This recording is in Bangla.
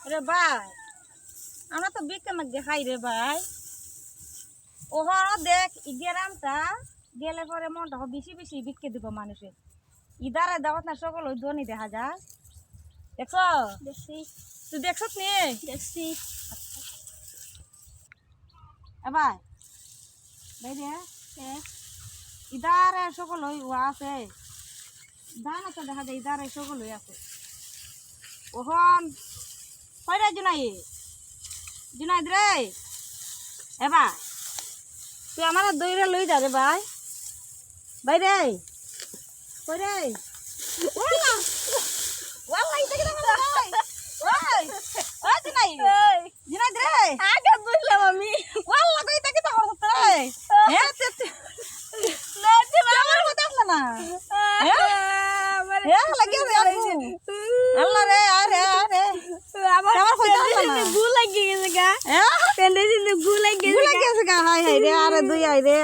রে ভাই আমরা তো বিকে মাগে খাই রে ভাই ওহ দেখ ইগেরামটা গেলে পরে মনটা বেশি বেশি বিকে দিব মানুষে ইদারে দাওয়াত না সকল ওই ধনী দেখা যায় দেখছ দেখছি তুই দেখছ নি দেখছি এবার ভাই রে ইদারে সকল ওই আছে ধান আছে দেখা যায় ইদারে সকল ওই আছে ওহন কয়টা জুনাইদ রে এবার তুই আমার দইরে লই যা রে ভাই ভাই রে কই রে ওয়াল্লা ওয়াল্লা ইটা কি না ভাই ওই ওই জুনাইদ রে আগে বুঝলাম আমি ওয়াল্লা কই ইটা কি না হচ্ছে রে হ্যাঁ তে আমার কথা আসলে না হ্যাঁ লাগিয়ে দে আল্লাহ রে আরে আরে আমার কথা আসলে না গু লাগি গেছে গা হ্যাঁ পেন্ডে দিন গু লাগি গেছে গা হাই হাই রে আরে দুই হাই রে